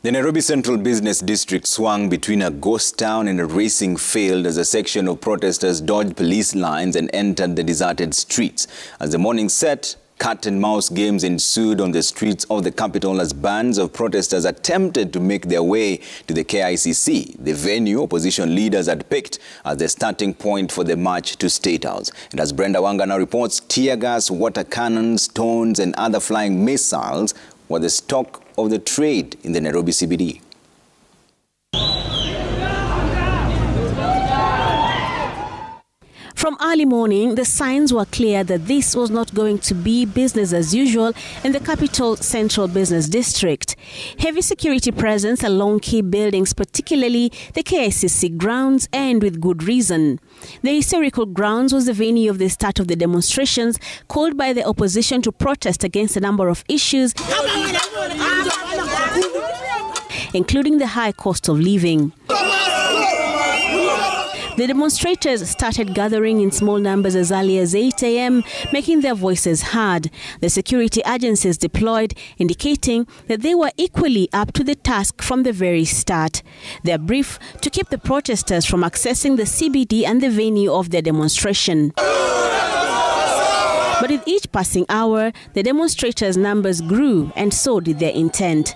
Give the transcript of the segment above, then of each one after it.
The Nairobi Central Business District swung between a ghost town and a racing field as a section of protesters dodged police lines and entered the deserted streets. As the morning set, cat-and-mouse games ensued on the streets of the capital as bands of protesters attempted to make their way to the KICC, the venue opposition leaders had picked as the starting point for the march to State House. And as Brenda Wanga now reports, tear gas, water cannons, stones and other flying missiles were the stock of the trade in the Nairobi CBD. From early morning, the signs were clear that this was not going to be business as usual in the capital Central Business District. Heavy security presence along key buildings, particularly the KICC grounds, and with good reason. The historical grounds was the venue of the start of the demonstrations called by the opposition to protest against a number of issues, including the high cost of living. The demonstrators started gathering in small numbers as early as 8 a.m., making their voices heard. The security agencies deployed, indicating that they were equally up to the task from the very start. Their brief to keep the protesters from accessing the CBD and the venue of their demonstration. But with each passing hour, the demonstrators' numbers grew, and so did their intent.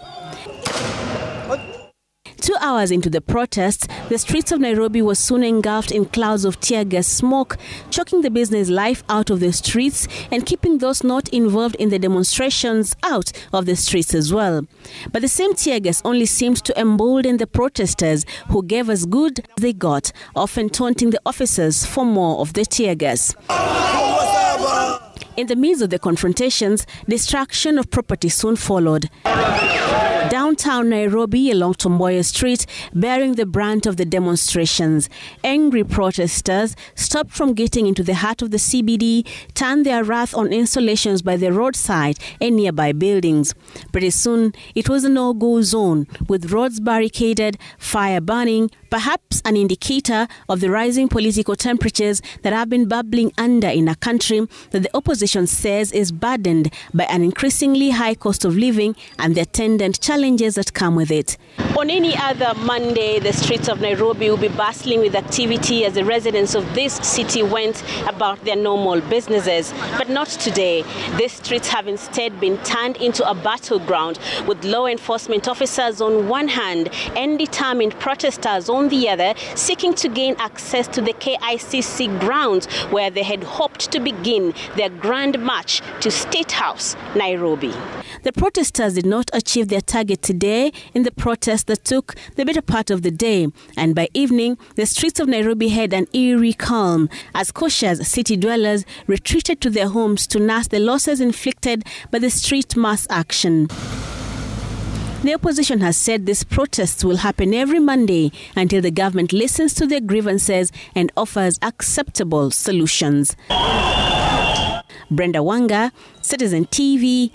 2 hours into the protests, the streets of Nairobi were soon engulfed in clouds of tear gas smoke, choking the business life out of the streets and keeping those not involved in the demonstrations out of the streets as well. But the same tear gas only seemed to embolden the protesters, who gave as good as they got, often taunting the officers for more of the tear gas. In the midst of the confrontations, destruction of property soon followed. Downtown Nairobi along Tomboya Street, bearing the brunt of the demonstrations, angry protesters stopped from getting into the heart of the CBD, turned their wrath on installations by the roadside and nearby buildings. Pretty soon, it was a no-go zone, with roads barricaded, fire burning, perhaps an indicator of the rising political temperatures that have been bubbling under in a country that the opposition says is burdened by an increasingly high cost of living and the attendant challenges that come with it. On any other Monday, the streets of Nairobi will be bustling with activity as the residents of this city went about their normal businesses. But not today. These streets have instead been turned into a battleground, with law enforcement officers on one hand and determined protesters on the other, seeking to gain access to the KICC grounds, where they had hoped to begin their grand march to State House, Nairobi. The protesters did not achieve their target today in the protest that took the better part of the day, and by evening, the streets of Nairobi had an eerie calm as cautious city dwellers retreated to their homes to nurse the losses inflicted by the street mass action. The opposition has said these protests will happen every Monday until the government listens to their grievances and offers acceptable solutions. Brenda Wanga, Citizen TV,